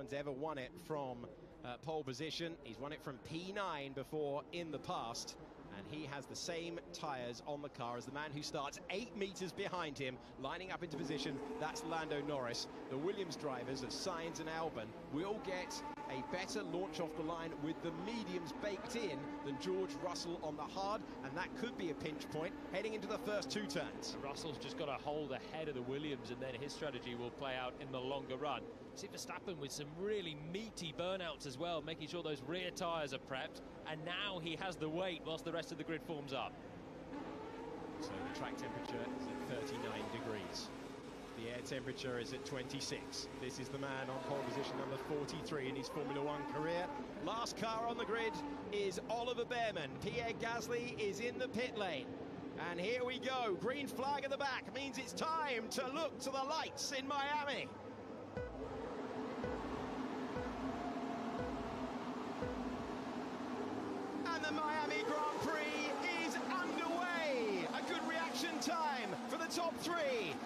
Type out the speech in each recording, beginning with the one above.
one's ever won it from pole position. He's won it from P9 before in the past, and he has the same tyres on the car as the man who starts 8 meters behind him, lining up into position. That's Lando Norris. The Williams drivers of Sainz and Albon will get a better launch off the line with the mediums baked in than George Russell on the hard, and that could be a pinch point heading into the first 2 turns. Russell's just got to hold ahead of the Williams, and then his strategy will play out in the longer run. See Verstappen with some really meaty burnouts as well, making sure those rear tyres are prepped, and now he has the weight whilst the rest of the grid forms up. So the track temperature is at 39 degrees. The air temperature is at 26. This is the man on pole position number 43 in his Formula One career. Last car on the grid is Oliver Bearman. Pierre Gasly is in the pit lane. And here we go. Green flag at the back means it's time to look to the lights in Miami. And the Miami Grand Prix is underway. A good reaction time for the top 3.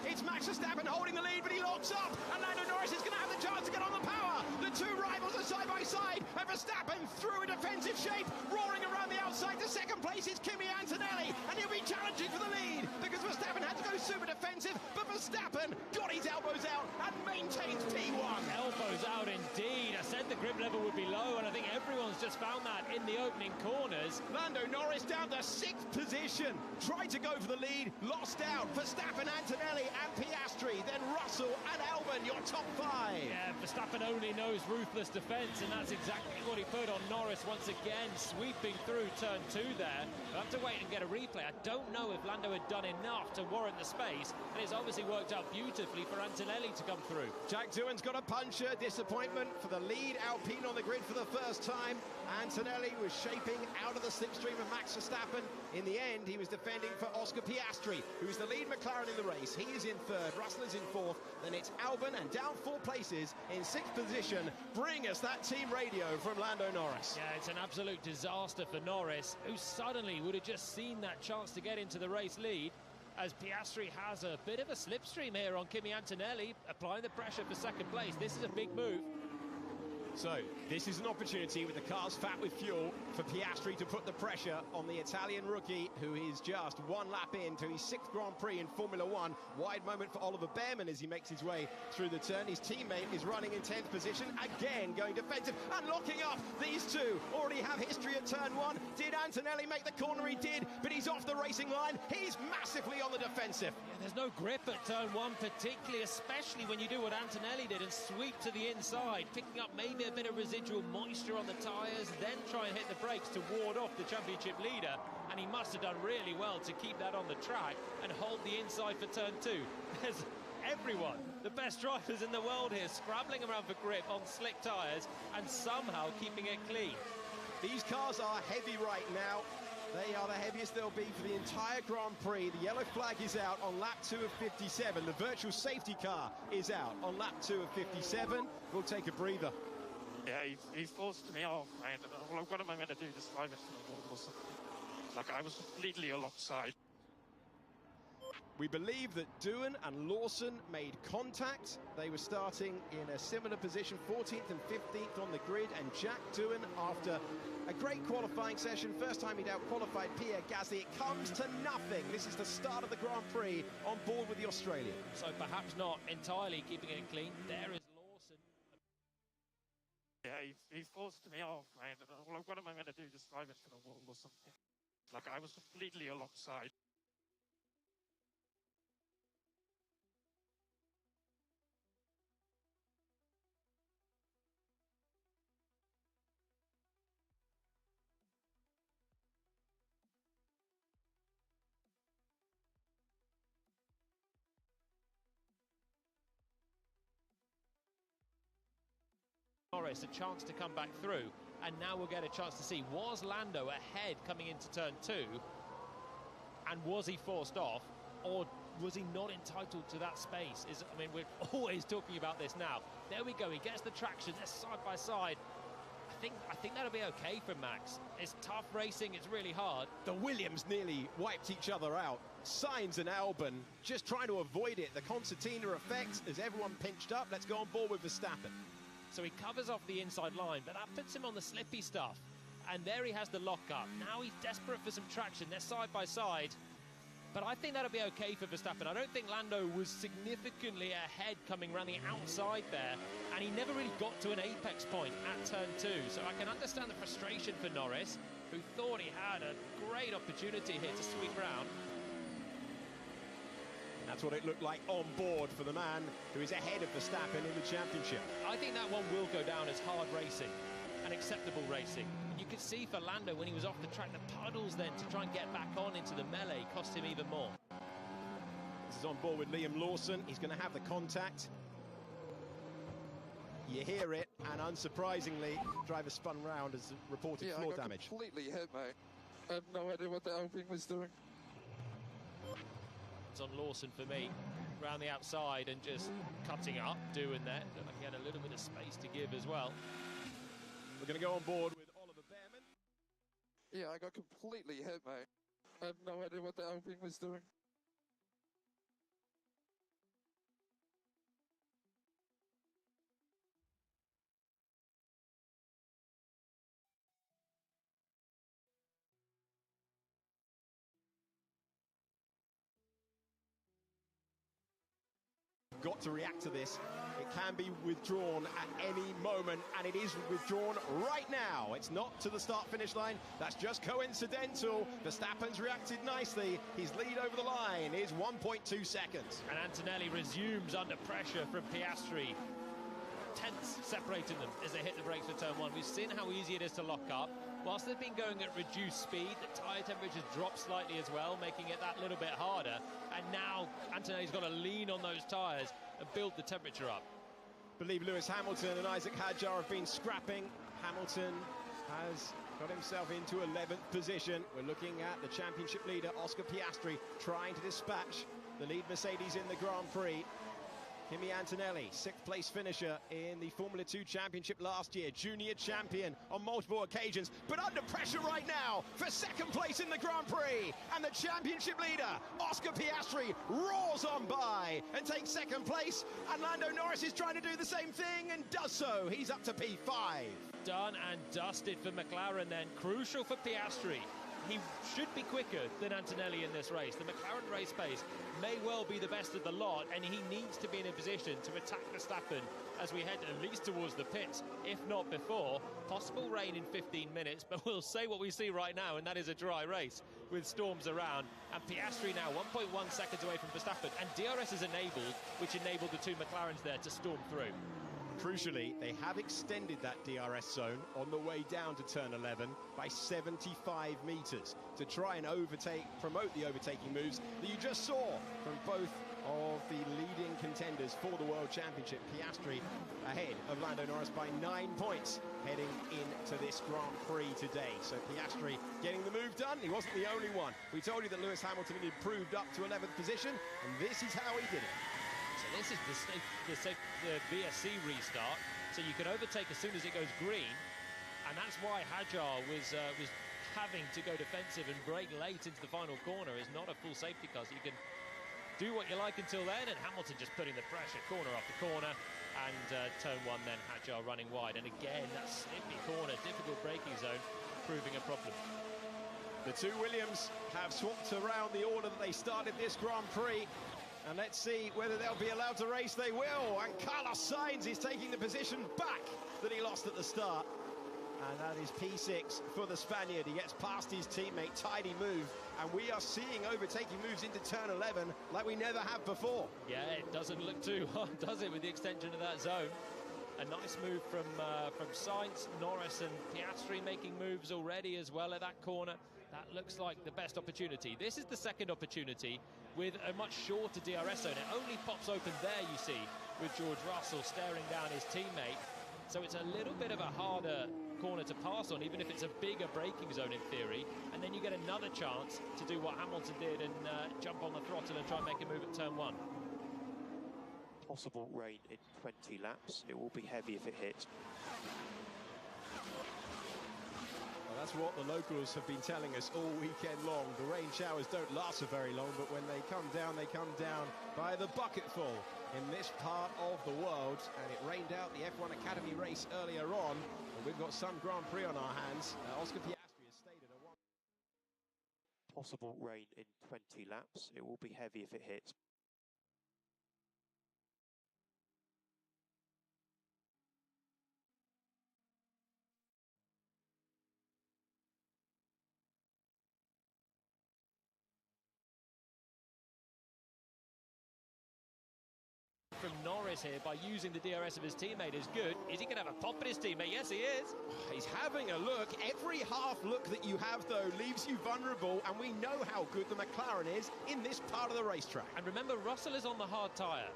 It's Max Verstappen holding the lead, but he locks up, and Lando Norris is going to have the chance to get on the power. The 2 rivals are side by side, and Verstappen through a defensive shape, roaring around the outside to second place is Kimi Antonelli, and he'll be challenging for the lead because Verstappen had to go super defensive, but Verstappen got his elbows out and maintains P1. Elbows out indeed. I said the grip level would be low, and I think everyone's just found that in the opening corners. Lando Norris down to 6th position, tried to go for the lead, lost out. Verstappen, Antonelli and Piastri, then Russell and Albon, your top 5. Yeah, Verstappen only knows ruthless defence, and that's exactly what he put on Norris once again, sweeping through turn 2 there. We'll have to wait and get a replay. I don't know if Lando had done enough to warrant the space, and it's obviously worked out beautifully for Antonelli to come through. Jack Doohan's got a puncher. Disappointment for the lead Alpine on the grid for the first time. Antonelli was shaping out of the slipstream of Max Verstappen. In the end, he was defending for Oscar Piastri, who's the lead McLaren in the race. He is in 3rd, Russell is in 4th, then it's Albon, and down 4 places in 6th position. Bring us that team radio from Lando Norris. Yeah, it's an absolute disaster for Norris, who suddenly would have just seen that chance to get into the race lead, as Piastri has a bit of a slipstream here on Kimi Antonelli, applying the pressure for second place. This is a big move. So, this is an opportunity with the cars fat with fuel for Piastri to put the pressure on the Italian rookie, who is just 1 lap into his 6th Grand Prix in Formula One. Wide moment for Oliver Bearman as he makes his way through the turn. His teammate is running in 10th position, again going defensive and locking up. These two already have history at turn 1. Did Antonelli make the corner? He did, but he's off the racing line. He's massively on the defensive. Yeah, there's no grip at turn 1, particularly, especially when you do what Antonelli did and sweep to the inside, picking up maybe a bit of residual moisture on the tyres, then try and hit the brakes to ward off the championship leader, and he must have done really well to keep that on the track and hold the inside for turn 2. There's everyone, the best drivers in the world here, scrabbling around for grip on slick tyres and somehow keeping it clean. These cars are heavy right now. They are the heaviest they'll be for the entire Grand Prix. The yellow flag is out on lap 2 of 57. The virtual safety car is out on lap 2 of 57. We'll take a breather. Yeah, he forced me off, and what am I going to do? Just drive it to the wall or something? Like, I was completely alongside. We believe that Doohan and Lawson made contact. They were starting in a similar position, 14th and 15th on the grid, and Jack Doohan, after a great qualifying session, first time he'd out-qualified Pierre Gasly, it comes to nothing. This is the start of the Grand Prix on board with the Australian. So perhaps not entirely keeping it clean. There is Lawson. Yeah, he forced me off, and what am I going to do? Just drive it to the wall or something? Like, I was completely alongside. Norris a chance to come back through, and now we'll get a chance to see, was Lando ahead coming into turn 2, and was he forced off, or was he not entitled to that space? I mean, we're always talking about this now. There we go, he gets the traction, they're side by side. I think that'll be okay for Max. It's tough racing, it's really hard. The Williams nearly wiped each other out. Sainz and Albon just trying to avoid it. The concertina effect as everyone pinched up. Let's go on board with Verstappen. So he covers off the inside line, but that puts him on the slippy stuff. And there he has the lock-up. Now he's desperate for some traction. They're side by side. But I think that'll be okay for Verstappen. I don't think Lando was significantly ahead coming around the outside there, and he never really got to an apex point at turn 2. So I can understand the frustration for Norris, who thought he had a great opportunity here to sweep round. That's what it looked like on board for the man who is ahead of Verstappen in the championship. I think that one will go down as hard racing and acceptable racing. You could see for Lando when he was off the track, the puddles then to try and get back on into the melee cost him even more. This is on board with Liam Lawson. He's going to have the contact. You hear it, and unsurprisingly, driver spun round as reported floor damage. Completely hit, mate. I have no idea what the Alpine was doing. It's on Lawson for me, round the outside and just cutting up, doing that. Looked like he had a little bit of space to give as well. We're going to go on board with Oliver Behrman. Yeah, I got completely hit, mate. I have no idea what the Alpine was doing. Got to react to this. It can be withdrawn at any moment, and it is withdrawn right now. It's not to the start-finish line. That's just coincidental. Verstappen's reacted nicely. His lead over the line is 1.2 seconds. And Antonelli resumes under pressure from Piastri. Tenths separating them as they hit the brakes for turn 1. We've seen how easy it is to lock up. Whilst they've been going at reduced speed, the tyre temperatures drop slightly as well, making it that little bit harder. And now Antonelli's got to lean on those tyres and build the temperature up. I believe Lewis Hamilton and Isaac Hadjar have been scrapping. Hamilton has got himself into 11th position. We're looking at the championship leader, Oscar Piastri, trying to dispatch the lead Mercedes in the Grand Prix. Kimi Antonelli, 6th place finisher in the Formula 2 Championship last year, junior champion on multiple occasions, but under pressure right now for 2nd place in the Grand Prix. And the championship leader, Oscar Piastri, roars on by and takes 2nd place. And Lando Norris is trying to do the same thing and does so. He's up to P5. Done and dusted for McLaren then. Crucial for Piastri. He should be quicker than Antonelli in this race. The McLaren race pace may well be the best of the lot, and he needs to be in a position to attack Verstappen as we head at least towards the pits, if not before. Possible rain in 15 minutes, but we'll say what we see right now, and that is a dry race with storms around. And Piastri now 1.1 seconds away from Verstappen, and DRS is enabled, which enabled the two McLarens there to storm through. Crucially, they have extended that DRS zone on the way down to turn 11 by 75 metres to try and promote the overtaking moves that you just saw from both of the leading contenders for the World Championship. Piastri ahead of Lando Norris by 9 points heading into this Grand Prix today. So Piastri getting the move done. He wasn't the only one. We told you that Lewis Hamilton had improved up to 11th position, and this is how he did it. So this is the VSC restart, so you can overtake as soon as it goes green, and that's why Hadjar was having to go defensive and brake late into the final corner. Is not a full safety car, so you can do what you like until then, and Hamilton just putting the pressure corner after corner, and turn 1 then Hadjar running wide, and again that slippy corner, difficult braking zone, proving a problem. The two Williams have swapped around the order that they started this Grand Prix. And let's see whether they'll be allowed to race. They will. And Carlos Sainz is taking the position back that he lost at the start. And that is P6 for the Spaniard. He gets past his teammate. Tidy move. And we are seeing overtaking moves into turn 11 like we never have before. Yeah, it doesn't look too hard, does it, with the extension of that zone? A nice move from Sainz, Norris and Piastri making moves already as well at that corner. That looks like the best opportunity. This is the second opportunity with a much shorter DRS zone. It only pops open there, you see, with George Russell staring down his teammate. So it's a little bit of a harder corner to pass on, even if it's a bigger braking zone in theory. And then you get another chance to do what Hamilton did and jump on the throttle and try and make a move at turn 1. Possible rain in 20 laps. It will be heavy if it hits. Well, that's what the locals have been telling us all weekend long. The rain showers don't last for very long, but when they come down by the bucketful. in this part of the world, and it rained out the F1 Academy race earlier on, and we've got some Grand Prix on our hands. Oscar Piastri has stayed at a one. Possible rain in 20 laps. It will be heavy if it hits. From Norris here by using the DRS of his teammate is good. Is he going to have a pop at his teammate? Yes, he is. He's having a look. Every half look that you have, though, leaves you vulnerable, and we know how good the McLaren is in this part of the racetrack. And remember, Russell is on the hard tyre.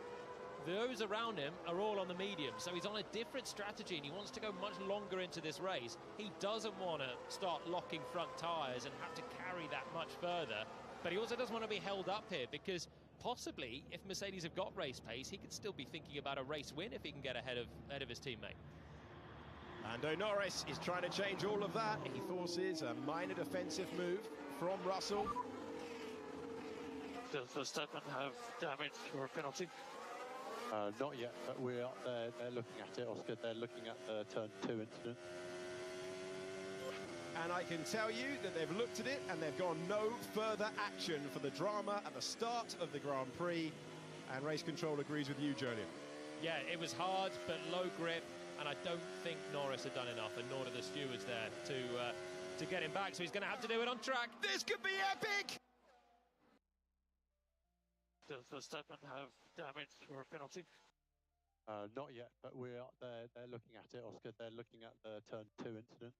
Those around him are all on the medium, so he's on a different strategy, and he wants to go much longer into this race. He doesn't want to start locking front tyres and have to carry that much further, but he also doesn't want to be held up here, because possibly, if Mercedes have got race pace, he could still be thinking about a race win if he can get ahead of his teammate. Lando Norris is trying to change all of that. He forces a minor defensive move from Russell. Does Verstappen have damage or penalty? Not yet, but they're looking at it, Oscar. They're looking at the turn 2 incident. And I can tell you that they've looked at it and they've gone no further action for the drama at the start of the Grand Prix. And race control agrees with you, Julian. Yeah, it was hard, but low grip, and I don't think Norris had done enough, and nor do the stewards there to get him back, so he's going to have to do it on track. This could be epic! Does Verstappen have damage or penalty? Not yet, but they're looking at it, Oscar. They're looking at the turn 2 incident.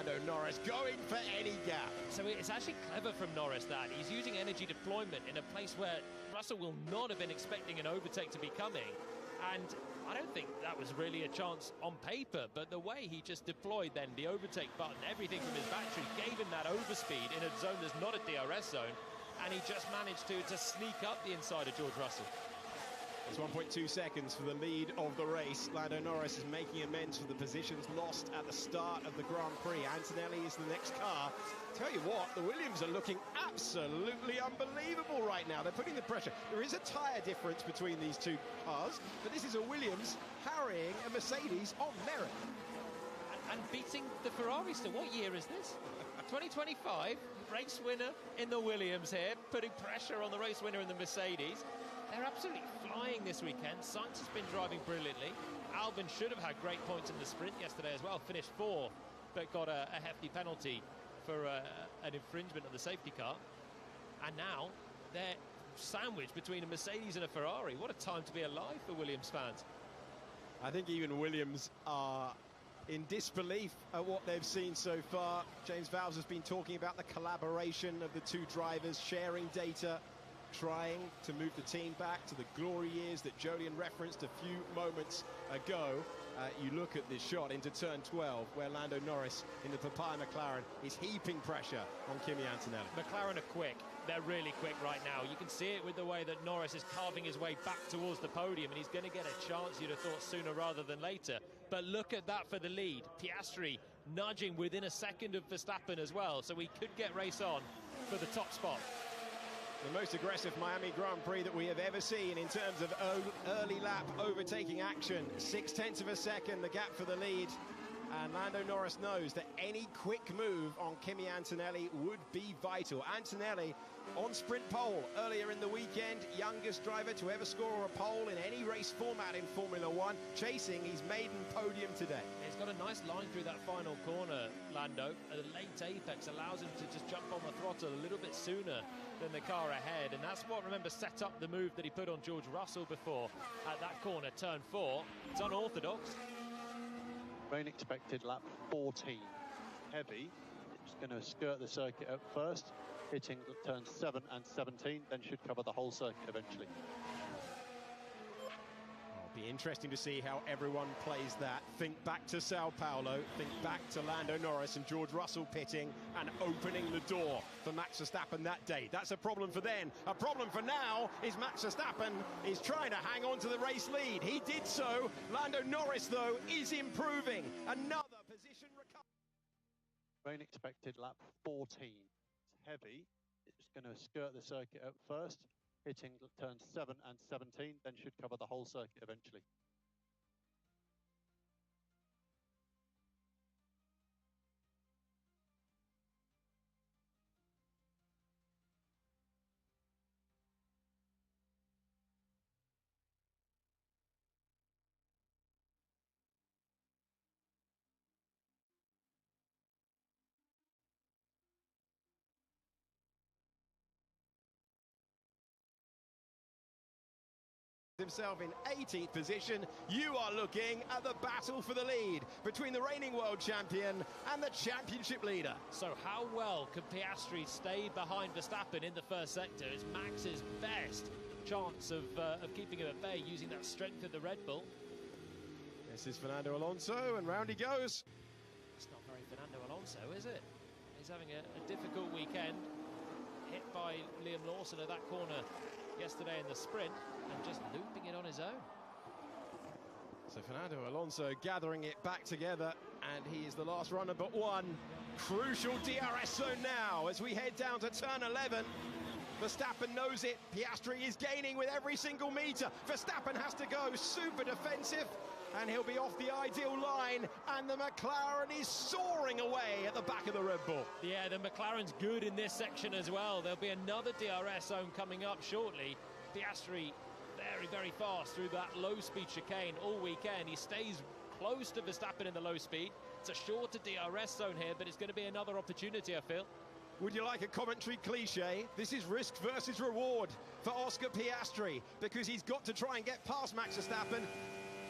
Lando Norris going for any gap. So it's actually clever from Norris that he's using energy deployment in a place where Russell will not have been expecting an overtake to be coming. And I don't think that was really a chance on paper, but the way he just deployed then the overtake button, everything from his battery, gave him that overspeed in a zone that's not a DRS zone, and he just managed to sneak up the inside of George Russell. It's 1.2 seconds for the lead of the race. Lando Norris is making amends for the positions lost at the start of the Grand Prix. Antonelli is the next car. Tell you what, the Williams are looking absolutely unbelievable right now. They're putting the pressure. There is a tyre difference between these two cars, but this is a Williams harrying a Mercedes on merit. And beating the Ferrari still. What year is this? 2025, race winner in the Williams here, putting pressure on the race winner in the Mercedes. They're absolutely flying this weekend. Sainz has been driving brilliantly. Albon should have had great points in the sprint yesterday as well. Finished 4th, but got a hefty penalty for an infringement of the safety car. And now they're sandwiched between a Mercedes and a Ferrari. What a time to be alive for Williams fans. I think even Williams are in disbelief at what they've seen so far. James Vowles has been talking about the collaboration of the two drivers, sharing data, trying to move the team back to the glory years that Jolyon referenced a few moments ago. You look at this shot into turn 12, where Lando Norris in the Papaya McLaren is heaping pressure on Kimi Antonelli. McLaren are quick. They're really quick right now. You can see it with the way that Norris is carving his way back towards the podium, and he's going to get a chance, you'd have thought, sooner rather than later. But look at that for the lead. Piastri nudging within a second of Verstappen as well, so we could get race on for the top spot. The most aggressive Miami Grand Prix that we have ever seen in terms of early lap overtaking action. 0.6 of a second, the gap for the lead. And Lando Norris knows that any quick move on Kimi Antonelli would be vital. Antonelli on sprint pole earlier in the weekend, youngest driver to ever score a pole in any race format in Formula One, chasing his maiden podium today. He's got a nice line through that final corner, Lando. A late apex allows him to just jump on the throttle a little bit sooner than the car ahead, and that's what, remember, set up the move that he put on George Russell before at that corner, turn 4. It's unorthodox. Rain expected lap 14. Heavy. It's going to skirt the circuit at first, hitting turns 7 and 17, then should cover the whole circuit eventually. Be interesting to see how everyone plays that. Think back to Sao Paulo, think back to Lando Norris and George Russell pitting and opening the door for Max Verstappen that day. That's a problem for then. A problem for now is Max Verstappen is trying to hang on to the race lead. He did so. Lando Norris, though, is improving. Another position recovery. Rain expected lap 14. It's heavy. It's going to skirt the circuit at first, hitting turns 7 and 17, then should cover the whole circuit eventually. Himself in 18th position. You are looking at the battle for the lead between the reigning world champion and the championship leader. So how well could Piastri stay behind Verstappen in the first sector? It's Max's best chance of keeping him at bay using that strength of the Red Bull. This is Fernando Alonso, and round he goes. It's not very Fernando Alonso, is it? He's having a difficult weekend. Hit by Liam Lawson at that corner yesterday in the sprint and just looping it on his own. So Fernando Alonso gathering it back together, and he is the last runner but one. Crucial DRS zone now as we head down to turn 11. Verstappen knows it. Piastri is gaining with every single meter. Verstappen has to go super defensive, and he'll be off the ideal line, and the McLaren is soaring away at the back of the Red Bull. Yeah, the McLaren's good in this section as well. There'll be another DRS zone coming up shortly. Piastri very, very fast through that low-speed chicane all weekend. He stays close to Verstappen in the low speed. It's a shorter DRS zone here, but it's going to be another opportunity, I feel. Would you like a commentary cliche? This is risk versus reward for Oscar Piastri, because he's got to try and get past Max Verstappen,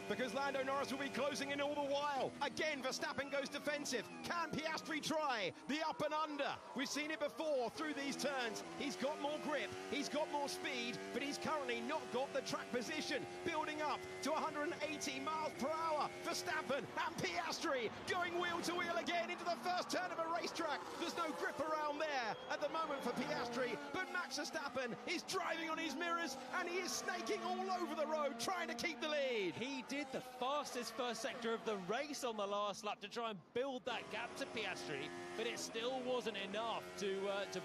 because Lando Norris will be closing in all the while. Again, Verstappen goes defensive. Can Piastri try the up and under? We've seen it before through these turns. He's got more grip, he's got more speed, but he's currently not got the track position. Building up to 180 miles per hour. Verstappen and Piastri going wheel to wheel again into the first turn of a racetrack. There's no grip around there at the moment for Piastri, but Max Verstappen is driving on his mirrors, and he is snaking all over the road trying to keep the lead. He did the fastest first sector of the race on the last lap to try and build that gap to Piastri, but it still wasn't enough to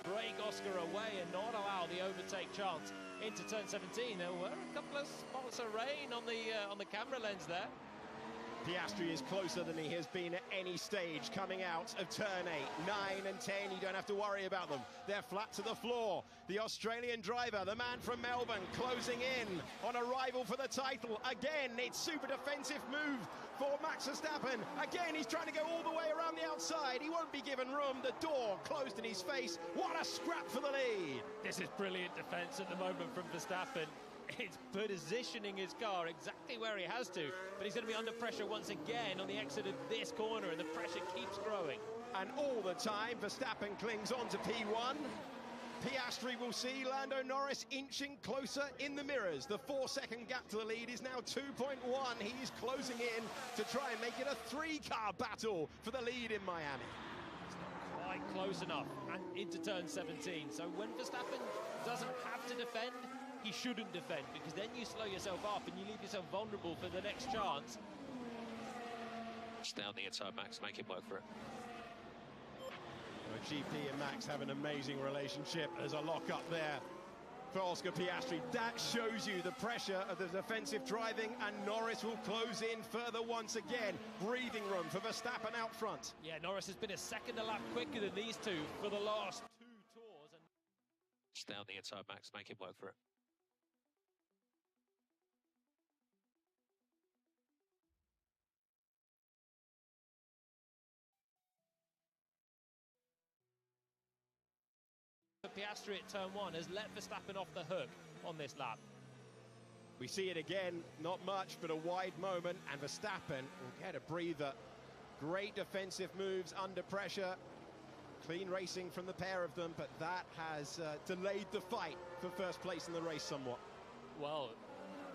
break Oscar away and not allow the overtake chance into turn 17. There were a couple of spots of rain on the camera lens there. Piastri is closer than he has been at any stage coming out of turn 8. 9 and 10, you don't have to worry about them. They're flat to the floor. The Australian driver, the man from Melbourne, closing in on a rival for the title. Again, it's super defensive move for Max Verstappen. Again, he's trying to go all the way around the outside. He won't be given room. The door closed in his face. What a scrap for the lead. This is brilliant defense at the moment from Verstappen. It's positioning his car exactly where he has to, but he's going to be under pressure once again on the exit of this corner, and the pressure keeps growing. And all the time, Verstappen clings on to P1. Piastri will see Lando Norris inching closer in the mirrors. The 4-second gap to the lead is now 2.1. He's closing in to try and make it a 3-car battle for the lead in Miami. It's not quite close enough, and into turn 17. So when Verstappen doesn't have to defend, he shouldn't defend, because then you slow yourself up and you leave yourself vulnerable for the next chance. Just down the inside, Max, make him work for it. Well, GP and Max have an amazing relationship. There's a lock up there for Oscar Piastri. That shows you the pressure of the defensive driving, and Norris will close in further once again. Breathing room for Verstappen out front. Yeah, Norris has been a second a lap quicker than these two for the last 2 tours. And just down the inside, Max, make him work for it. Piastri at turn 1 has let Verstappen off the hook on this lap. We see it again, not much, but a wide moment, and Verstappen will get a breather. Great defensive moves under pressure. Clean racing from the pair of them, but that has delayed the fight for first place in the race somewhat. Well,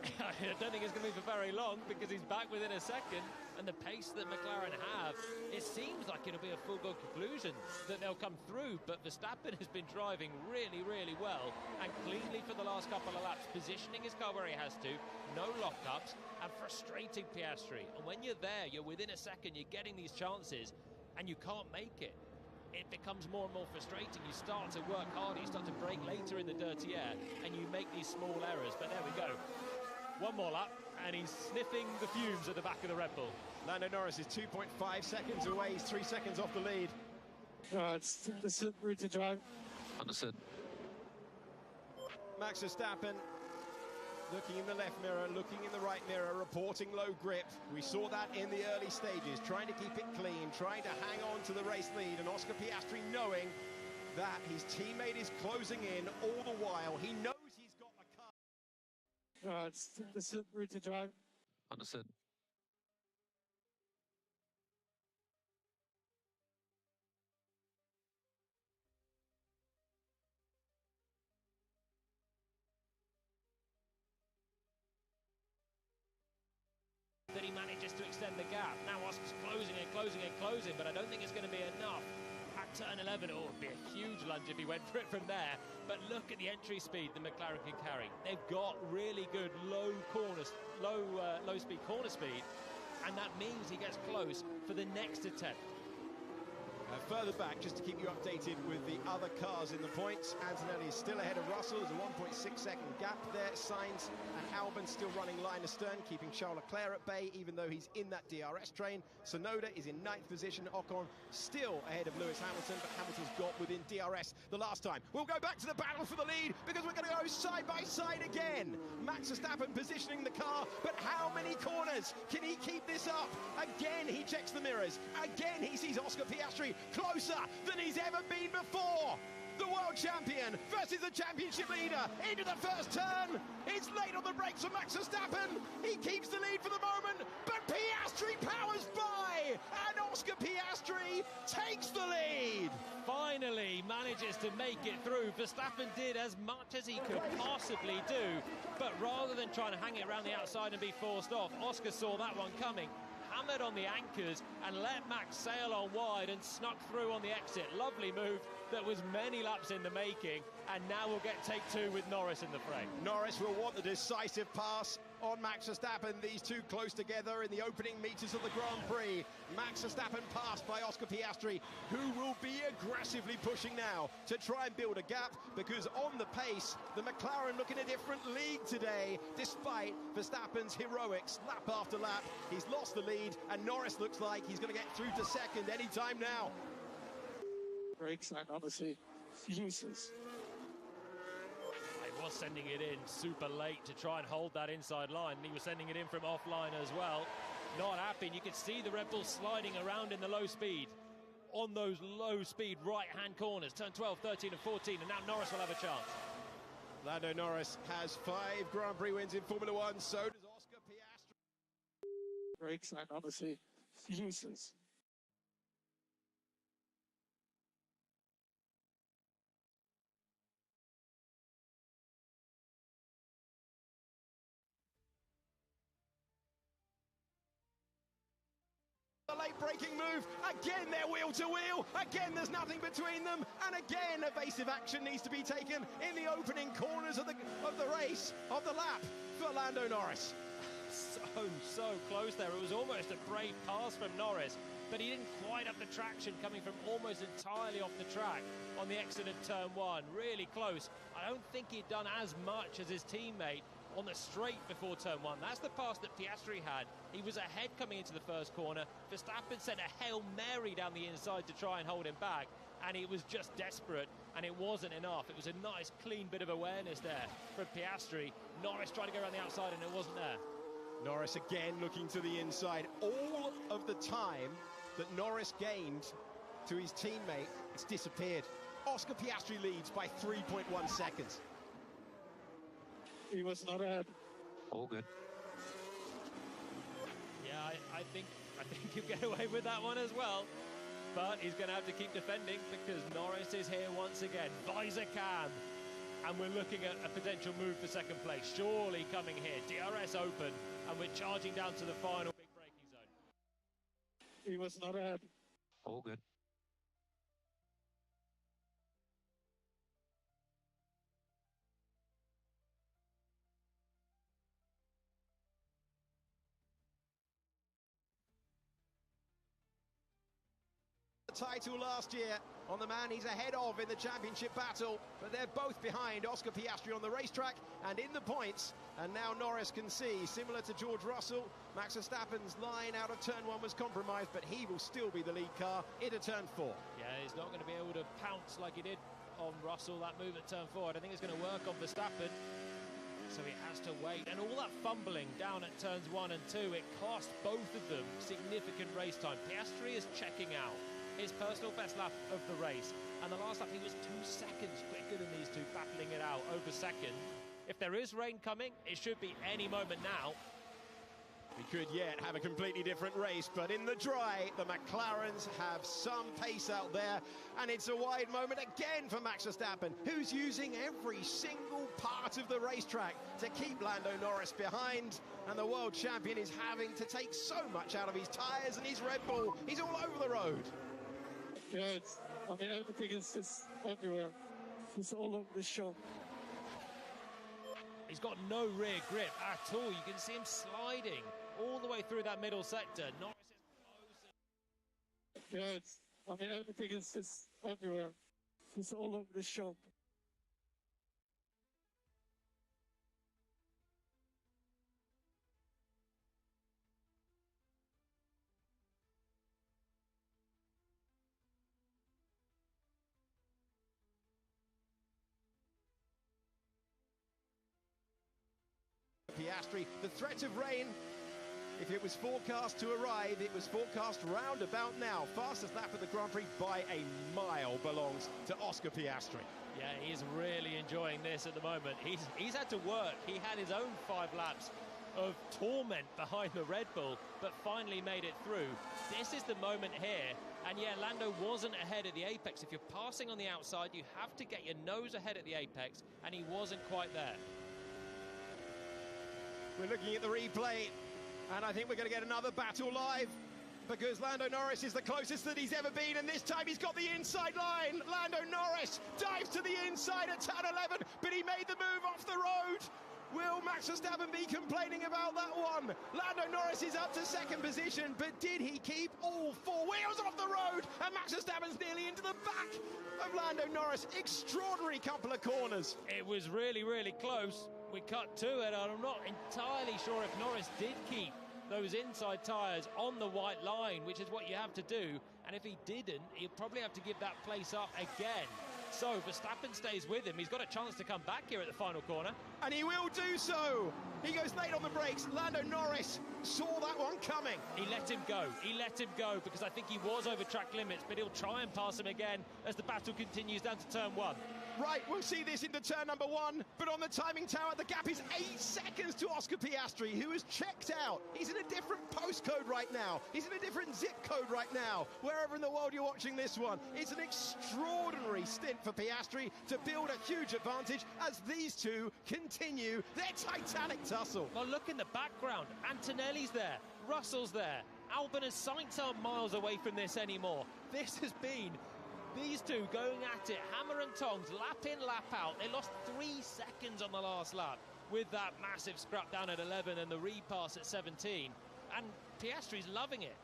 I don't think it's going to be for very long because he's back within a second, and the pace that McLaren have, it seems like it'll be a foregone conclusion that they'll come through, but Verstappen has been driving really, really well and cleanly for the last couple of laps, positioning his car where he has to, no lockups, and frustrating Piastri. And when you're there, you're within a second, you're getting these chances, and you can't make it. It becomes more and more frustrating. You start to work harder, you start to brake later in the dirty air, and you make these small errors. But there we go. One more lap, and he's sniffing the fumes at the back of the Red Bull. Lando Norris is 2.5 seconds away. He's 3 seconds off the lead. It's a route to drive. Understood. Max Verstappen looking in the left mirror, looking in the right mirror, reporting low grip. We saw that in the early stages, trying to keep it clean, trying to hang on to the race lead, and Oscar Piastri knowing that his teammate is closing in all the while. He knows he's got the car. It's a route to drive. Understood. That he manages to extend the gap. Now Oscar's closing and closing and closing, but I don't think it's going to be enough. At turn 11, it would be a huge lunge if he went for it from there. But look at the entry speed the McLaren can carry. They've got really good low speed corner speed, and that means he gets close for the next attempt. Further back, just to keep you updated with the other cars in the points, Antonelli is still ahead of Russell. There's a 1.6 second gap there. Sainz and Albon still running line astern, keeping Charles Leclerc at bay, even though he's in that DRS train. Sonoda is in 9th position. Ocon still ahead of Lewis Hamilton, but Hamilton's got within DRS the last time. We'll go back to the battle for the lead because we're going to go side by side again. Max Verstappen positioning the car, but how many corners can he keep this up? Again, he checks the mirrors. Again, he sees Oscar Piastri closer than he's ever been before. The world champion versus the championship leader into the first turn. It's late on the brakes for Max Verstappen. He keeps the lead for the moment, but Piastri powers by, and Oscar Piastri takes the lead. Finally manages to make it through. Verstappen did as much as he could possibly do, but rather than trying to hang it around the outside and be forced off, Oscar saw that one coming, hammered on the anchors and let Max sail on wide and snuck through on the exit. Lovely move that was many laps in the making, and now we'll get take two with Norris in the fray. Norris will want the decisive pass on Max Verstappen. These two close together in the opening meters of the Grand Prix. Max Verstappen passed by Oscar Piastri, who will be aggressively pushing now to try and build a gap, because on the pace, the McLaren look in a different league today, despite Verstappen's heroics lap after lap. He's lost the lead, and Norris looks like he's going to get through to second any time now. Brakes, and honestly, useless. He was sending it in super late to try and hold that inside line, and he was sending it in from offline as well. Not happy, and you could see the Red Bull sliding around in the low speed on those low speed right hand corners, turn 12, 13 and 14, and now Norris will have a chance. Lando Norris has 5 Grand Prix wins in Formula One, so does Oscar Piastri. Brakes, and honestly, useless. The late braking move, again they're wheel to wheel, again there's nothing between them, and again evasive action needs to be taken in the opening corners of the race, of the lap for Lando Norris. So close there. It was almost a brave pass from Norris, but he didn't quite have the traction coming from almost entirely off the track on the exit of turn 1. Really close. I don't think he'd done as much as his teammate on the straight before turn 1. That's the pass that Piastri had. He was ahead coming into the first corner. Verstappen sent a Hail Mary down the inside to try and hold him back, and it was just desperate, and it wasn't enough. It was a nice clean bit of awareness there from Piastri. Norris tried to go around the outside and it wasn't there. Norris again looking to the inside. All of the time that Norris gained to his teammate, it's disappeared. Oscar Piastri leads by 3.1 seconds. He was not ahead. All good. Yeah, I think he'll get away with that one as well. But he's going to have to keep defending because Norris is here once again. Visor cam and we're looking at a potential move for second place. Surely coming here. DRS open, and we're charging down to the final big braking zone. He was not ahead. All good. Title last year on the man he's ahead of in the championship battle, but they're both behind Oscar Piastri on the racetrack and in the points, and now Norris can see, similar to George Russell, Max Verstappen's line out of turn 1 was compromised, but he will still be the lead car into turn 4. Yeah, he's not going to be able to pounce like he did on Russell, that move at turn 4. I don't think it's going to work on Verstappen, so he has to wait, and all that fumbling down at turns 1 and 2, it cost both of them significant race time. Piastri is checking out his personal best lap of the race, and the last lap he was 2 seconds quicker than these two, battling it out over second. If there is rain coming, it should be any moment now. We could yet have a completely different race, but in the dry, the McLarens have some pace out there, and it's a wide moment again for Max Verstappen, who's using every single part of the racetrack to keep Lando Norris behind, and the world champion is having to take so much out of his tyres and his Red Bull. He's all over the road. Yeah, everything is just everywhere. It's all over the shop. He's got no rear grip at all. You can see him sliding all the way through that middle sector. Norris is close. Yeah, everything is just everywhere. It's all over the shop. Piastri, the threat of rain, if it was forecast to arrive, it was forecast round about now. Fastest lap of the Grand Prix by a mile belongs to Oscar Piastri. Yeah, he's really enjoying this at the moment. He's had to work. He had his own 5 laps of torment behind the Red Bull, but finally made it through. This is the moment here, and yeah, Lando wasn't ahead at the apex. If you're passing on the outside, you have to get your nose ahead at the apex, and he wasn't quite there. We're looking at the replay, and I think we're going to get another battle live, because Lando Norris is the closest that he's ever been, and this time he's got the inside line. Lando Norris dives to the inside at turn 11, but he made the move off the road. Will Max Verstappen be complaining about that one? Lando Norris is up to second position, but did he keep all 4 wheels off the road? And Max Verstappen's nearly into the back of Lando Norris. Extraordinary couple of corners. It was really, really close. We cut to it, and I'm not entirely sure if Norris did keep those inside tyres on the white line, which is what you have to do. And if he didn't, he'll probably have to give that place up again. So Verstappen stays with him. He's got a chance to come back here at the final corner. And he will do so. He goes late on the brakes. Lando Norris saw that one coming. He let him go. He let him go because I think he was over track limits, but he'll try and pass him again as the battle continues down to turn 1. Right, we'll see this into turn number 1, but on the timing tower, the gap is 8 seconds to Oscar Piastri, who has checked out. He's in a different postcode right now. He's in a different zip code right now. Wherever in the world you're watching this one, it's an extraordinary stint for Piastri to build a huge advantage as these two continue their titanic tussle. Well, look in the background. Antonelli's there. Russell's there. Albon and Sainz aren't miles away from this anymore. This has been these two going at it, hammer and tongs, lap in, lap out. They lost 3 seconds on the last lap with that massive scrap down at 11 and the repass at 17. And Piastri's loving it.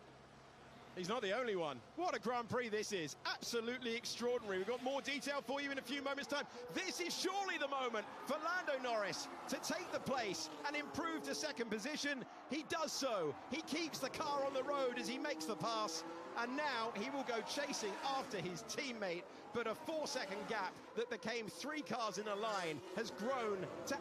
He's not the only one. What a Grand Prix this is. Absolutely extraordinary. We've got more detail for you in a few moments' time. This is surely the moment for Lando Norris to take the place and improve to second position. He does so. He keeps the car on the road as he makes the pass. And now he will go chasing after his teammate. But a 4-second gap that became 3 cars in a line has grown to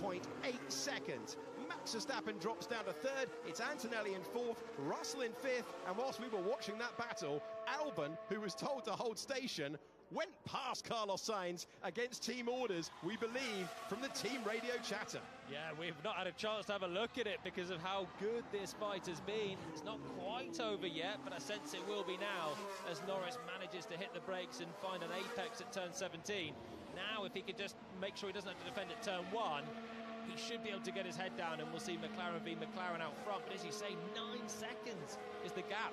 8.8 seconds. Max Verstappen drops down to 3rd. It's Antonelli in 4th, Russell in 5th. And whilst we were watching that battle, Albon, who was told to hold station, went past Carlos Sainz against team orders, we believe, from the team radio chatter. Yeah, we've not had a chance to have a look at it because of how good this fight has been. It's not quite over yet, but I sense it will be now as Norris manages to hit the brakes and find an apex at turn 17. Now, if he could just make sure he doesn't have to defend at turn 1, he should be able to get his head down, and we'll see McLaren v McLaren out front. But as you say, 9 seconds is the gap.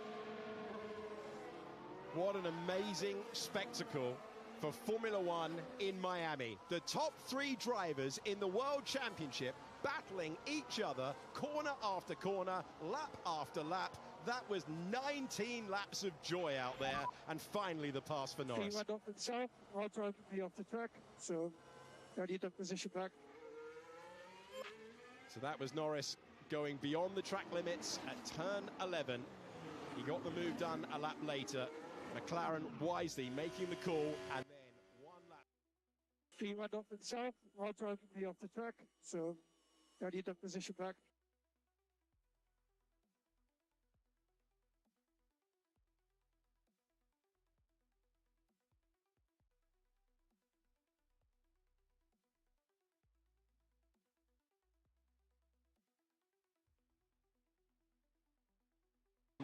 What an amazing spectacle for Formula One in Miami. The top 3 drivers in the World Championship battling each other corner after corner, lap after lap. That was 19 laps of joy out there, and finally the pass for Norris. He went off himself, I'll drive me off the track, so I need to position back. So that was Norris going beyond the track limits at turn 11. He got the move done a lap later. McLaren wisely making the call, and then 1 lap. He went off himself, I'll drive me off the track, so I need to position back.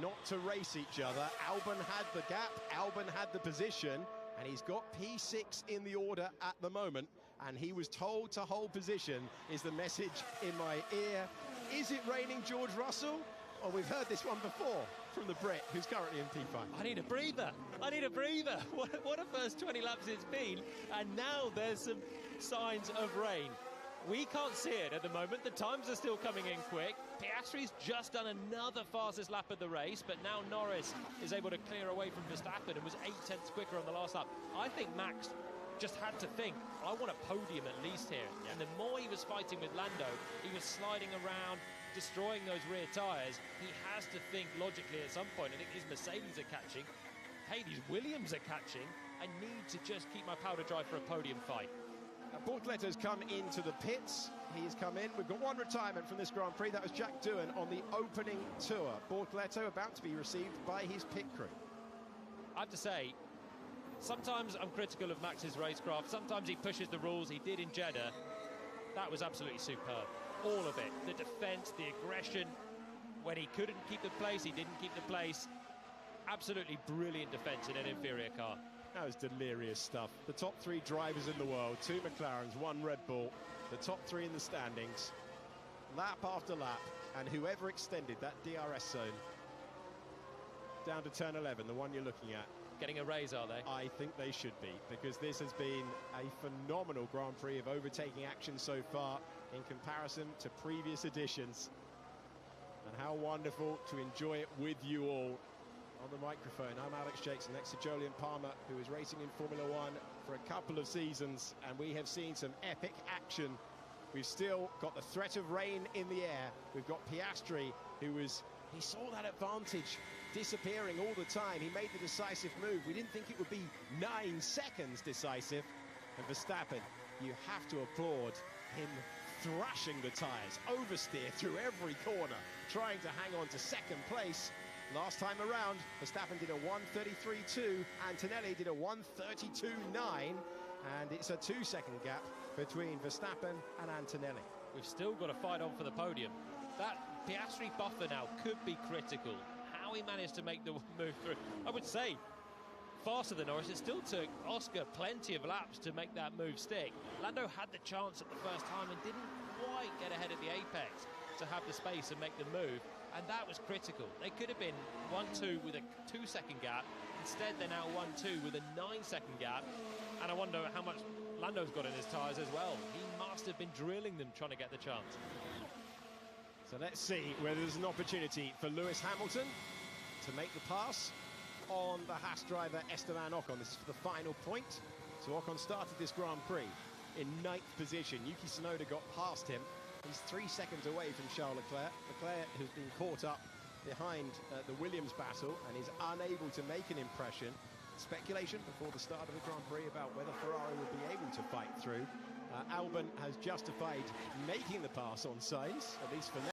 Not to race each other. Albon had the gap, Albon had the position, and he's got P6 in the order at the moment, and he was told to hold position, is the message in my ear. Is it raining George Russell? Well, we've heard this one before from the Brit, who's currently in P5. I need a breather. I need a breather. What a first 20 laps it's been, and now there's some signs of rain. We can't see it at the moment. The times are still coming in quick. Piastri's just done another fastest lap of the race, but now Norris is able to clear away from Verstappen and was 8/10 quicker on the last lap. I think Max just had to think, I want a podium at least here. Yeah. And the more he was fighting with Lando, he was sliding around, destroying those rear tyres. He has to think logically at some point. I think these Mercedes are catching. Hey, these Williams are catching. I need to just keep my powder dry for a podium fight. Bortoletto's come into the pits. He's come in. We've got 1 retirement from this Grand Prix. That was Jack Doohan on the opening tour. Bortoletto about to be received by his pit crew. I have to say, sometimes I'm critical of Max's racecraft. Sometimes he pushes the rules. He did in Jeddah. That was absolutely superb. All of it. The defence, the aggression. When he couldn't keep the place, he didn't keep the place. Absolutely brilliant defence in an inferior car. That was delirious stuff. The top 3 drivers in the world, 2 McLarens, 1 Red Bull, the top 3 in the standings, lap after lap, and whoever extended that DRS zone down to turn 11, the one you're looking at. Getting a raise, are they? I think they should be, because this has been a phenomenal Grand Prix of overtaking action so far in comparison to previous editions. And how wonderful to enjoy it with you all. On the microphone, I'm Alex Jackson, next to Jolyon Palmer, who is racing in Formula One for a couple of seasons, and we have seen some epic action. We've still got the threat of rain in the air. We've got Piastri, he saw that advantage disappearing all the time. He made the decisive move. We didn't think it would be 9 seconds decisive. And Verstappen, you have to applaud him thrashing the tyres, oversteer through every corner, trying to hang on to second place. Last time around, Verstappen did a 1:33.2, Antonelli did a 1:32.9, and it's a 2-second gap between Verstappen and Antonelli. We've still got to fight on for the podium. That Piastri buffer now could be critical. How he managed to make the move through, I would say, faster than Norris. It still took Oscar plenty of laps to make that move stick. Lando had the chance at the first time and didn't quite get ahead of the apex to have the space and make the move. And that was critical. They could have been 1-2 with a 2-second gap. Instead, they're now 1-2 with a 9-second gap. And I wonder how much Lando's got in his tyres as well. He must have been drilling them trying to get the chance. So let's see whether there's an opportunity for Lewis Hamilton to make the pass on the Haas driver Esteban Ocon. This is for the final point. So Ocon started this Grand Prix in 9th position. Yuki Tsunoda got past him. He's 3 seconds away from Charles Leclerc. Leclerc has been caught up behind the Williams battle and is unable to make an impression. Speculation before the start of the Grand Prix about whether Ferrari will be able to fight through. Albon has justified making the pass on Sainz, at least for now.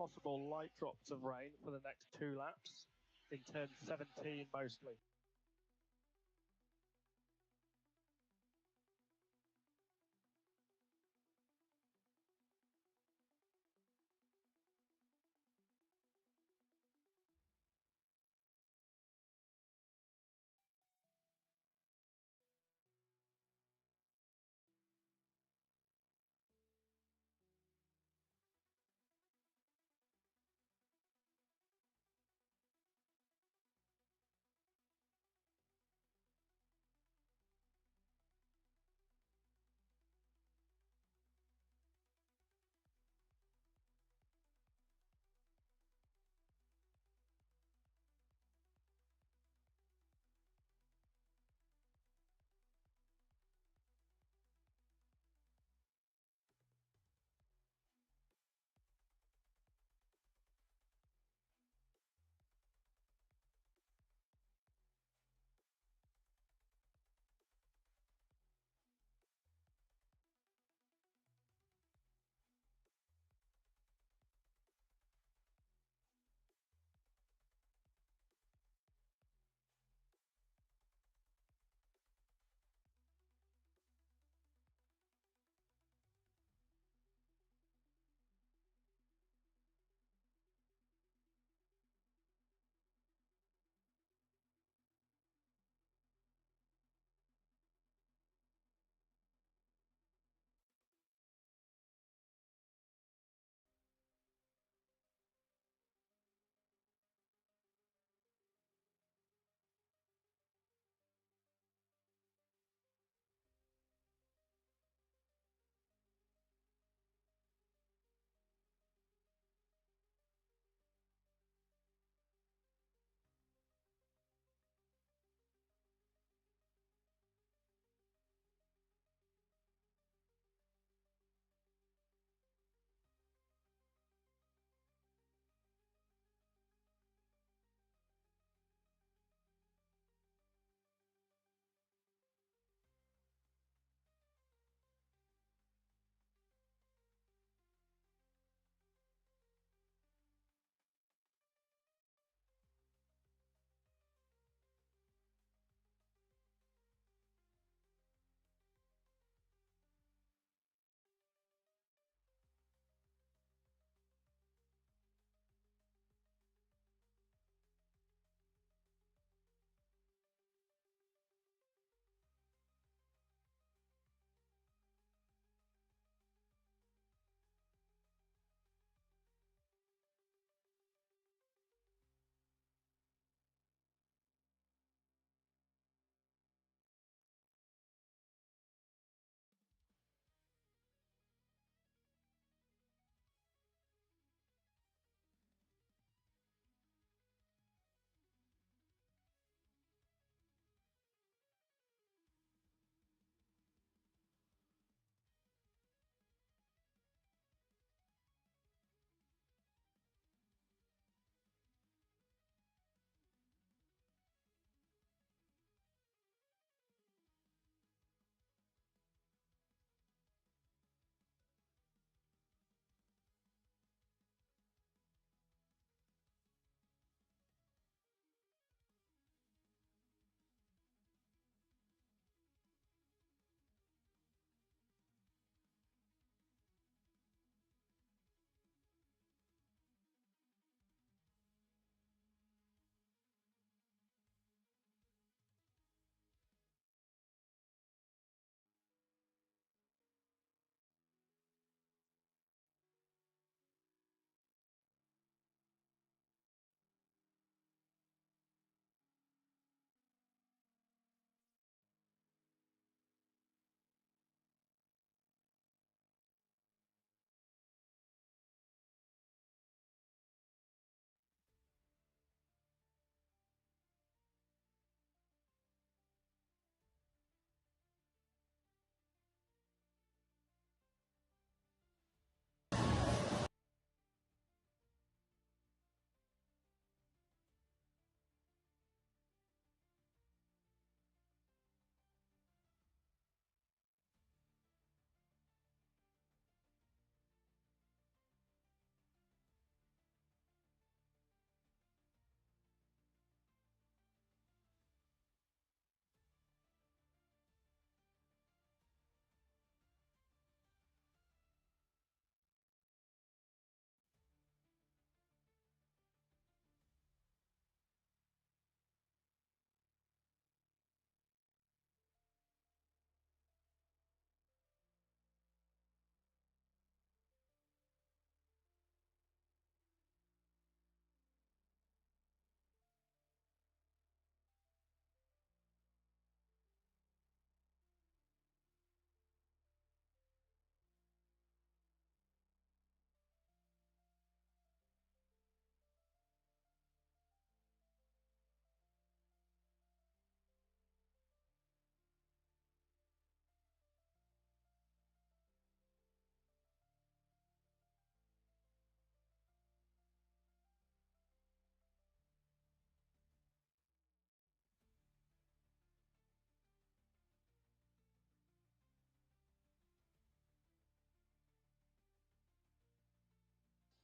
possible light drops of rain for the next 2 laps in turn 17 mostly.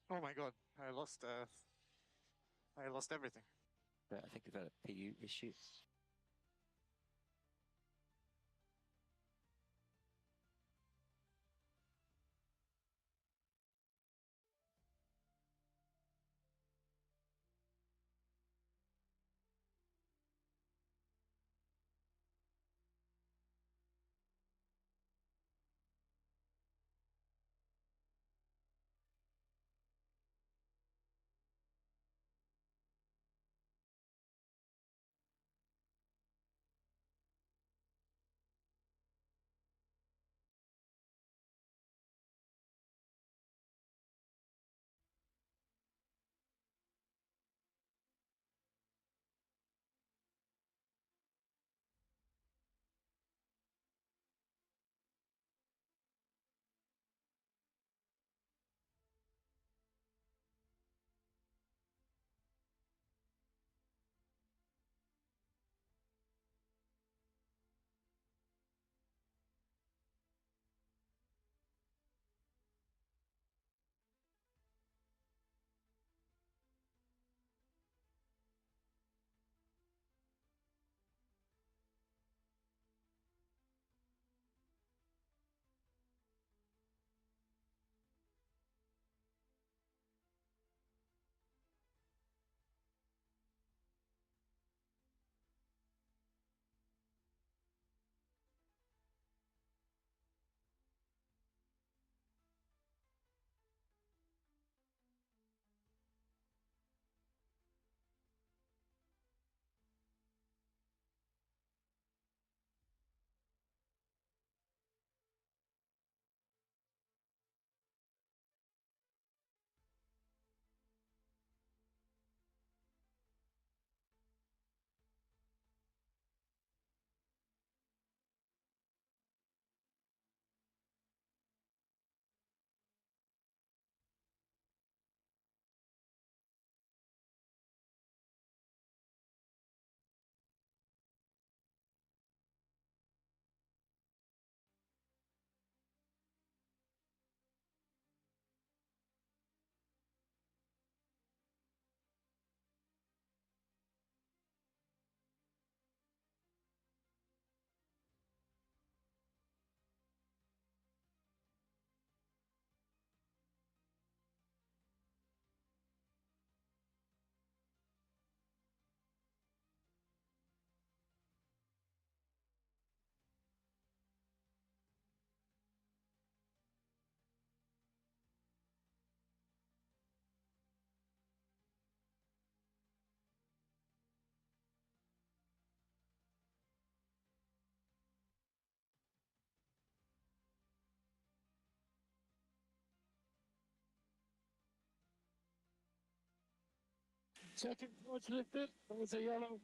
Oh my god, I lost everything. But I think they've had a PU issue. Second torch lifted. There was a yellow.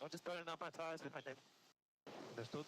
I'm just burning up my tyres behind him. Understood.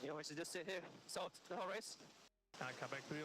You want me to just sit here, salt the whole race? I'll come back to you.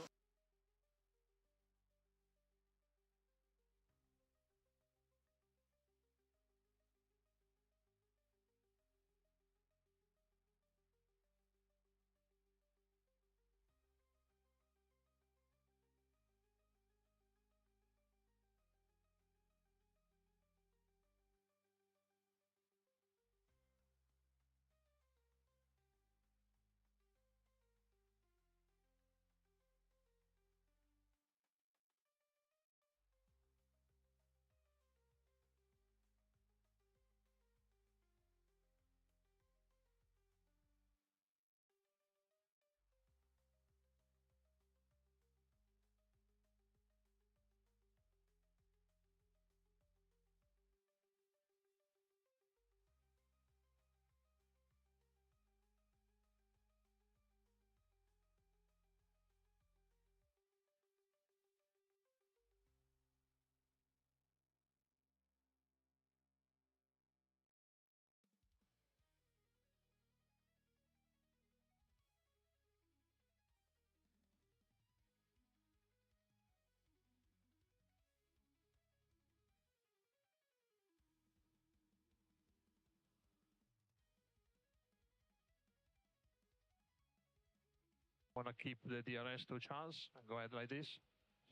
Want to keep the DRS to Charles and go ahead like this.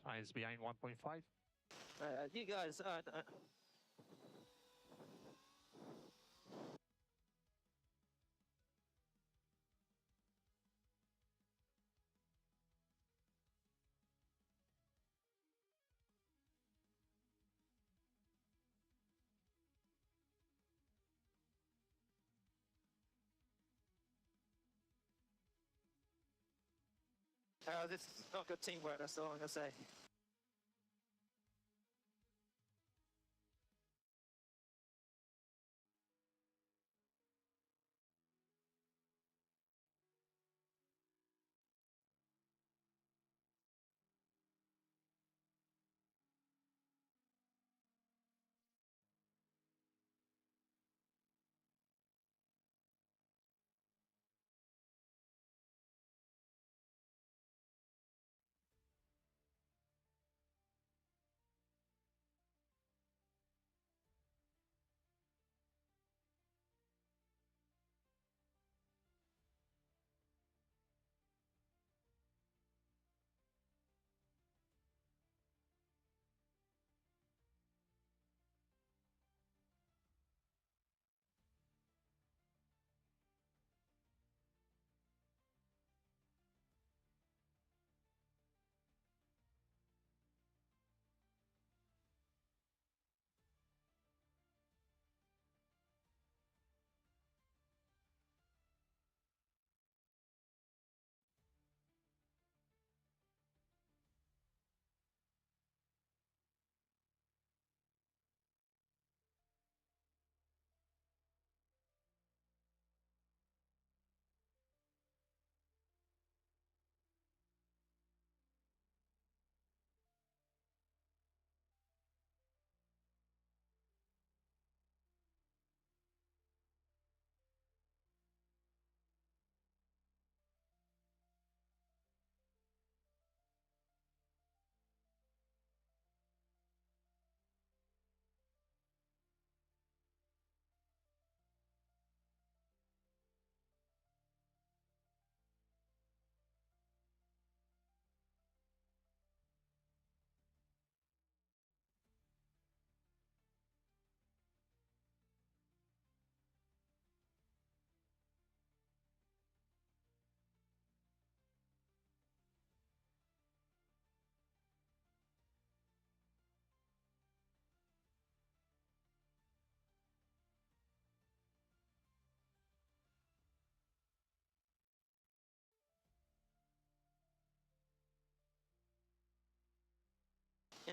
Size behind 1.5. You guys, this is not good teamwork, that's all I'm going to say.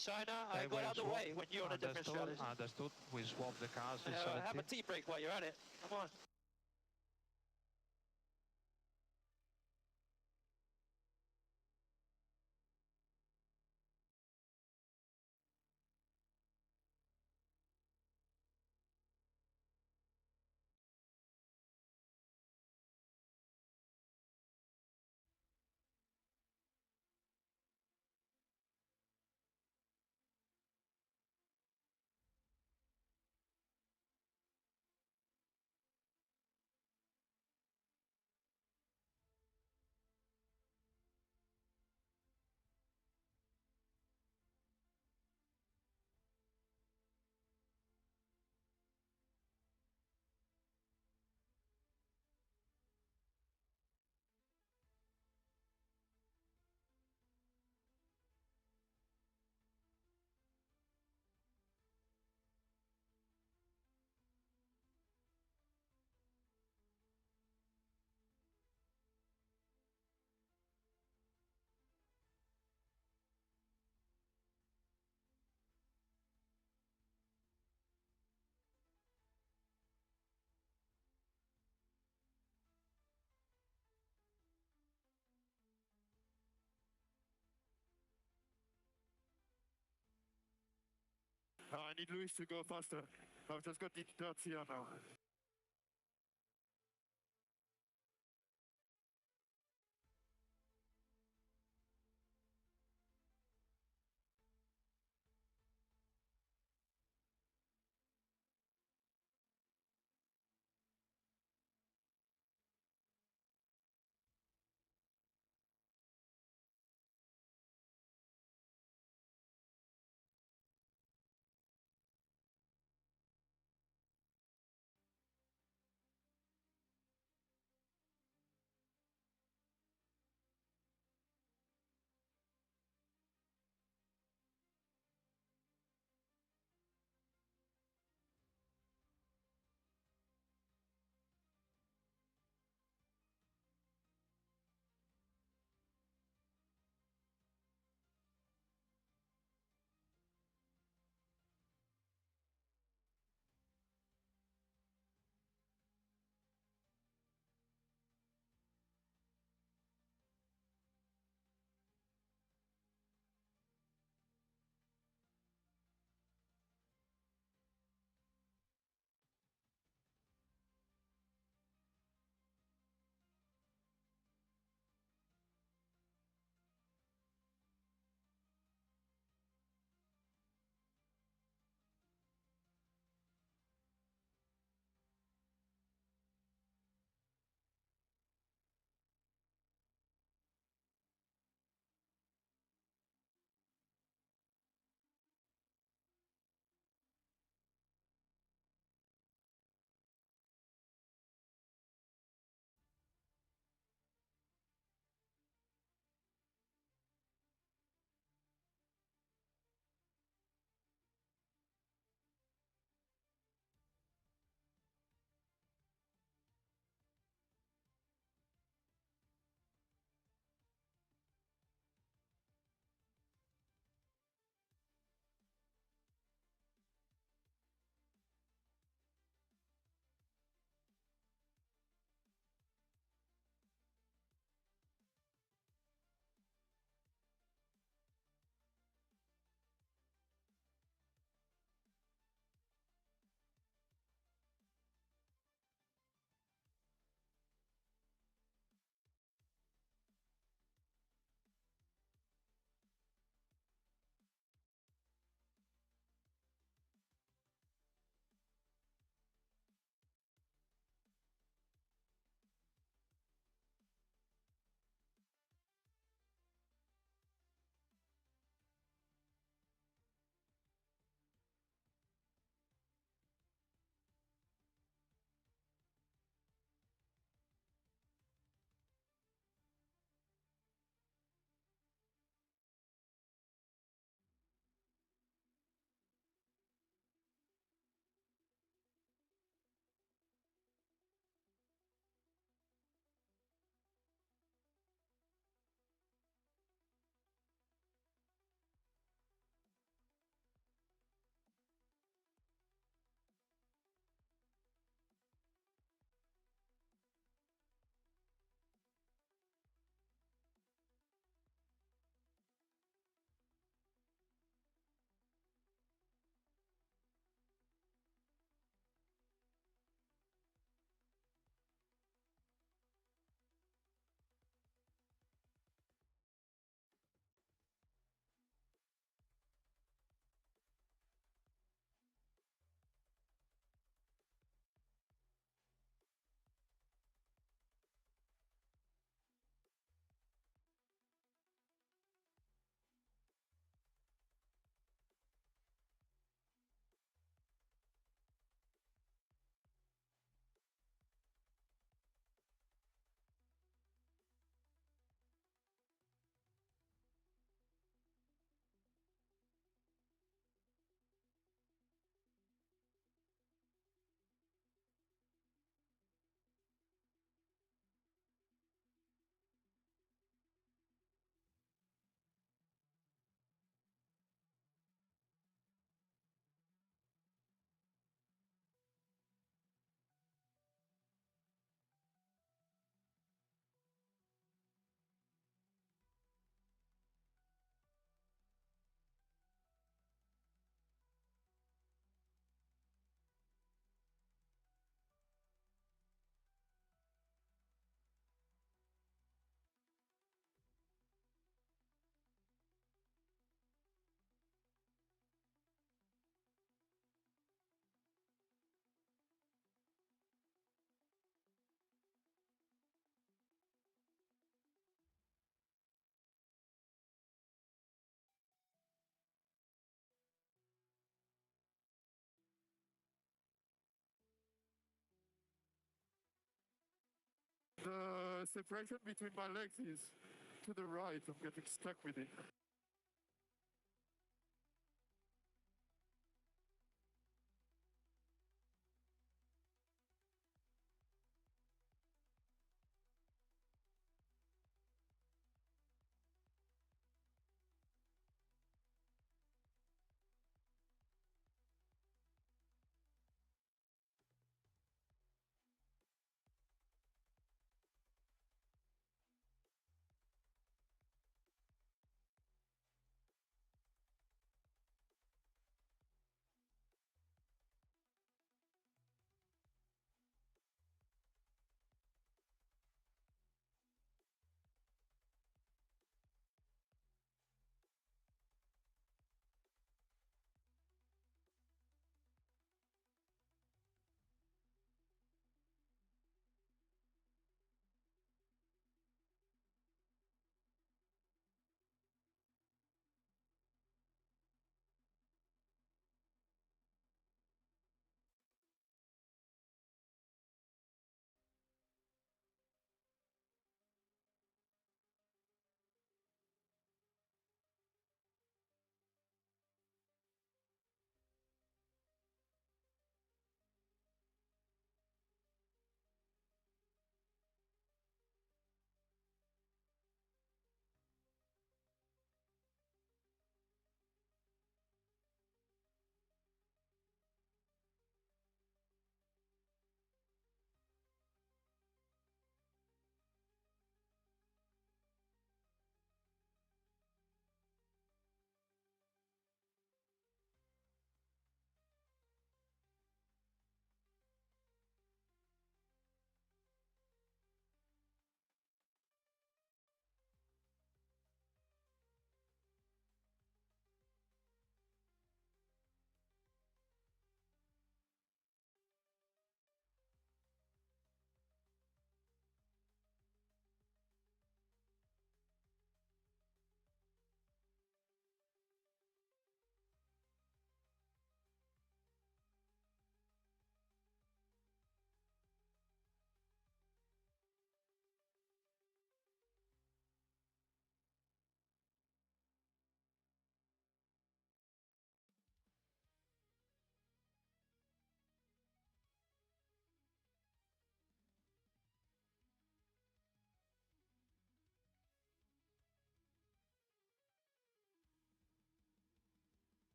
China, I got out of the way when you're on a different strategy. Understood. We swap the cars. Have a tea break while you're at it. Come on. I need Luis to go faster. I've just got the dirt here now. separation between my legs is to the right. I'm getting stuck with it.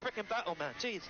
freaking battle, man. Jeez.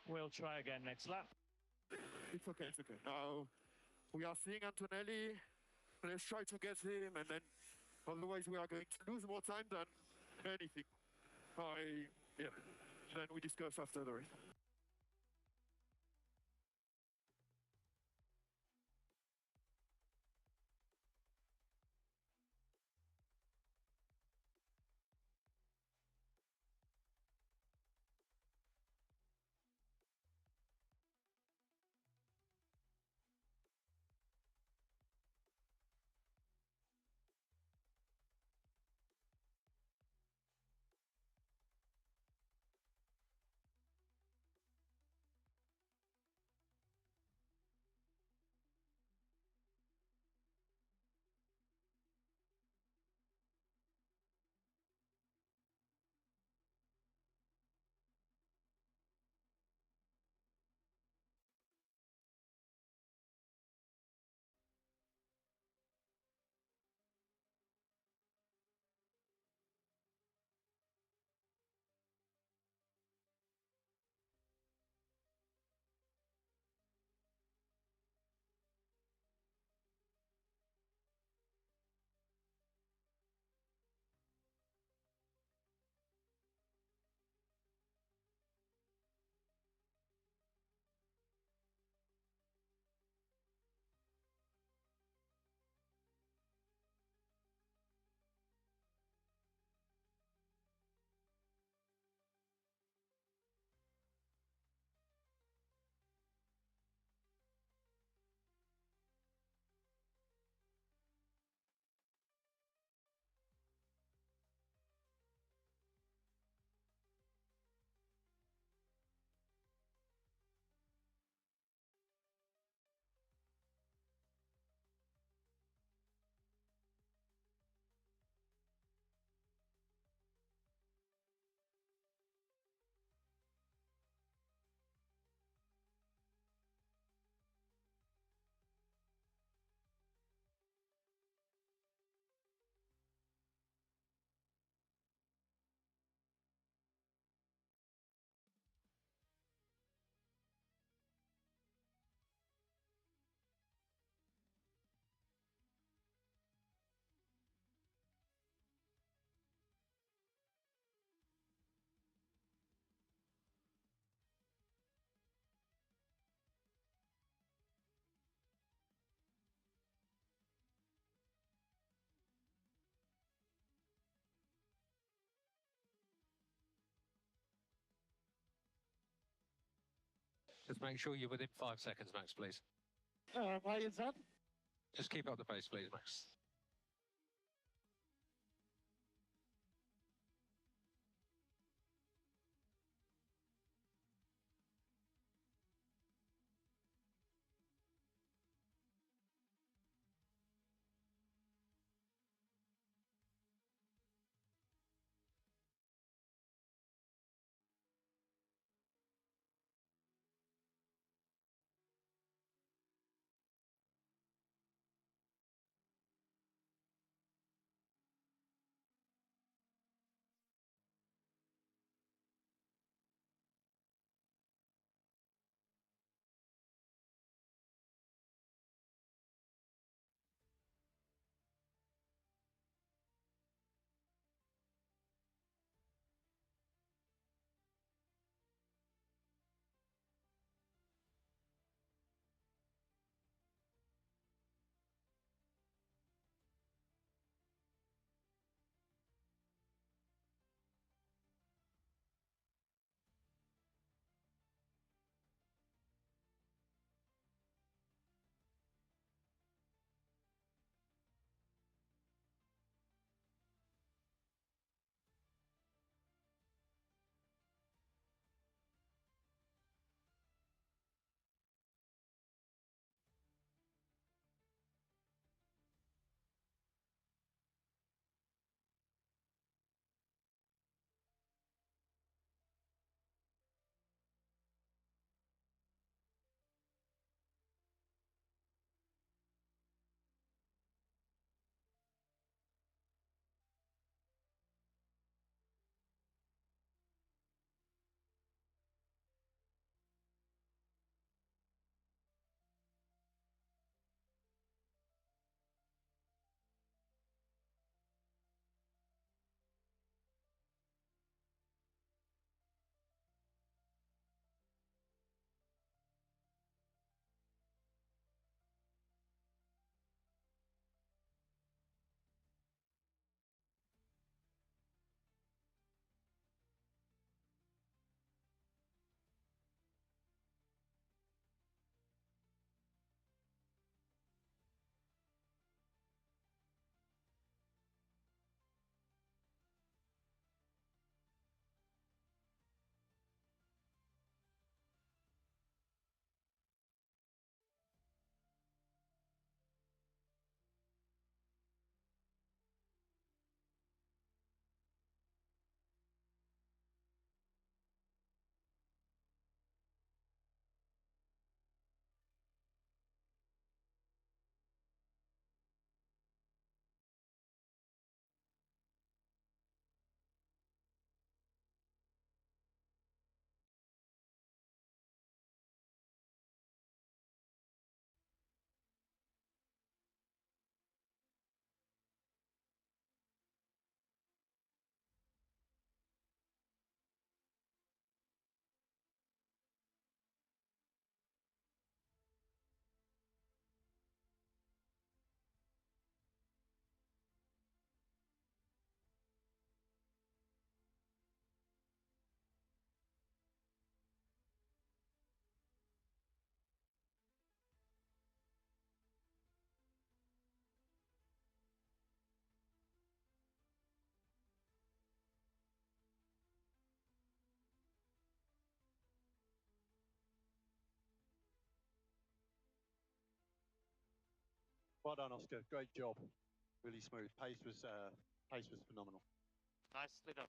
We'll try again next lap. It's okay, it's okay. Now, we are seeing Antonelli. Let's try to get him, and then otherwise we are going to lose more time than anything. Yeah. Then we discuss after the race. Just make sure you're within 5 seconds, Max, please. Why is that? Just keep up the pace, please, Max. Well done, Oscar. Great job. Really smooth. Pace was phenomenal. Nicely done.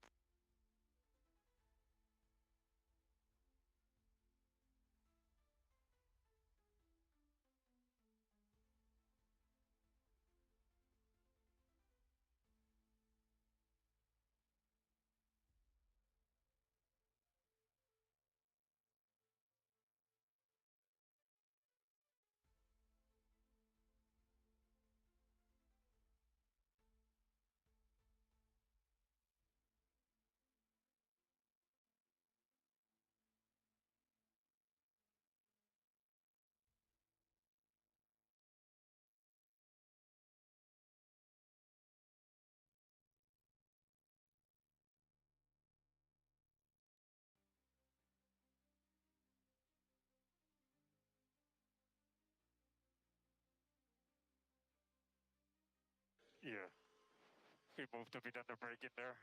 He moved a bit on the brake in there.